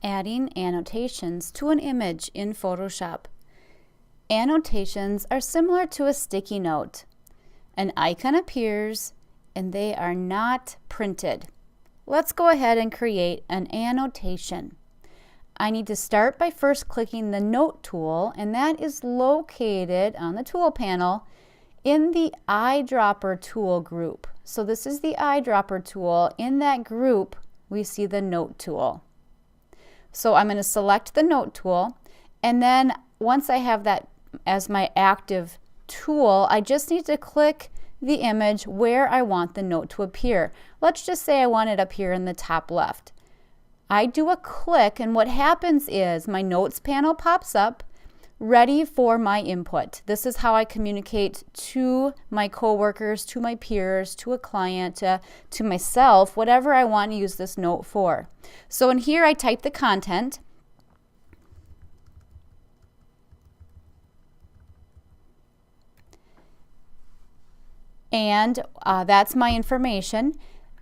Adding annotations to an image in Photoshop. Annotations are similar to a sticky note. An icon appears and they are not printed. Let's go ahead and create an annotation. I need to start by first clicking the Note tool, and that is located on the tool panel in the eyedropper tool group. So this is the eyedropper tool. In that group, we see the Note tool. So I'm going to select the Note tool, and then once I have that as my active tool, I just need to click the image where I want the note to appear. Let's just say I want it up here in the top left. I do a click, and what happens is my Notes panel pops up ready for my input. This is how I communicate to my coworkers, to my peers, to a client, to myself, whatever I want to use this note for. So in here I type the content. And that's my information.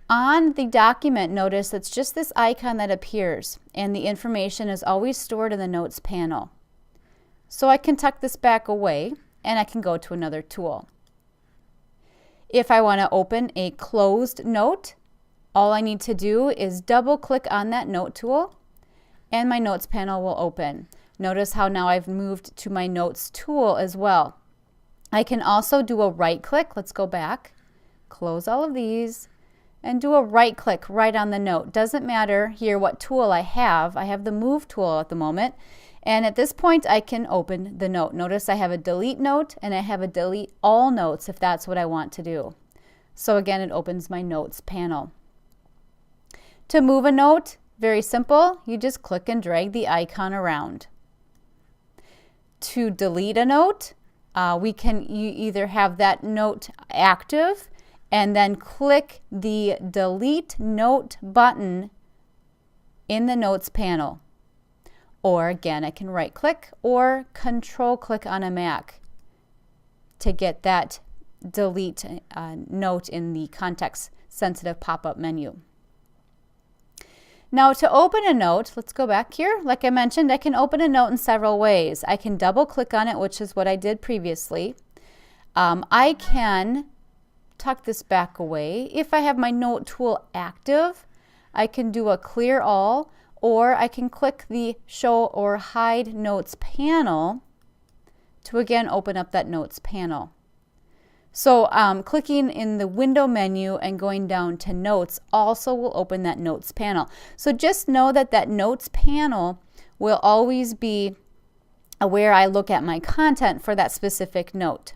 On the document, notice it's just this icon that appears, and the information is always stored in the Notes panel. So I can tuck this back away and I can go to another tool. If I want to open a closed note, all I need to do is double click on that Note tool and my Notes panel will open. Notice how now I've moved to my Notes tool as well. I can also do a right click. Let's go back, close all of these, and do a right click right on the note. Doesn't matter here what tool I have. I have the Move tool at the moment. And at this point, I can open the note. Notice I have a delete note and I have a delete all notes if that's what I want to do. So again, it opens my Notes panel. To move a note, very simple. You just click and drag the icon around. To delete a note, you either have that note active and then click the Delete Note button in the Notes panel. Or again, I can right click or control click on a Mac to get that delete note in the context sensitive pop-up menu. Now to open a note, let's go back here. Like I mentioned, I can open a note in several ways. I can double click on it, which is what I did previously. I can tuck this back away. If I have my Note tool active, I can do a clear all, or I can click the Show or Hide Notes panel to again open up that Notes panel. So clicking in the window menu and going down to Notes also will open that Notes panel. So just know that that Notes panel will always be where I look at my content for that specific note.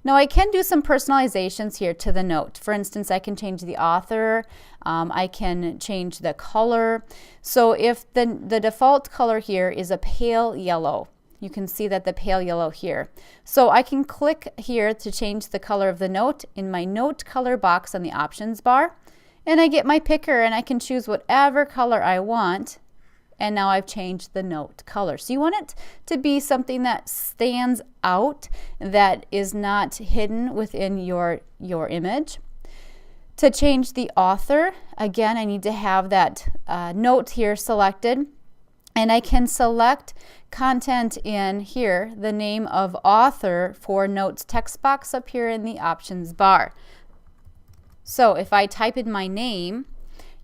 Now I can do some personalizations here to the note. For instance, I can change the author, I can change the color. So if the default color here is a pale yellow, you can see that the pale yellow here. So I can click here to change the color of the note in my note color box on the options bar, and I get my picker and I can choose whatever color I want. And now I've changed the note color. So you want it to be something that stands out, that is not hidden within your image. To change the author, again, I need to have that note here selected. And I can select content in here, the name of author for Notes text box up here in the options bar. So if I type in my name,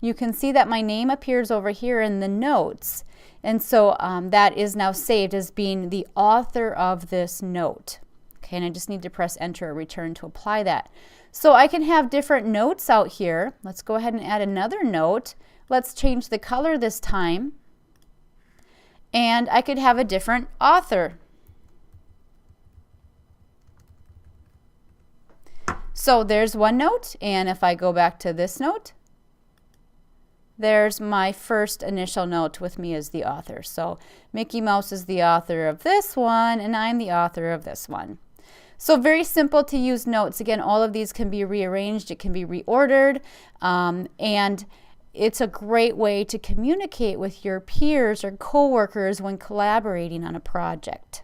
you can see that my name appears over here in the notes. And so that is now saved as being the author of this note. Okay, and I just need to press enter or return to apply that. So I can have different notes out here. Let's go ahead and add another note. Let's change the color this time. And I could have a different author. So there's one note, and if I go back to this note, there's my first initial note with me as the author. So Mickey Mouse is the author of this one, and I'm the author of this one. So very simple to use notes. Again, all of these can be rearranged, it can be reordered, and it's a great way to communicate with your peers or coworkers when collaborating on a project.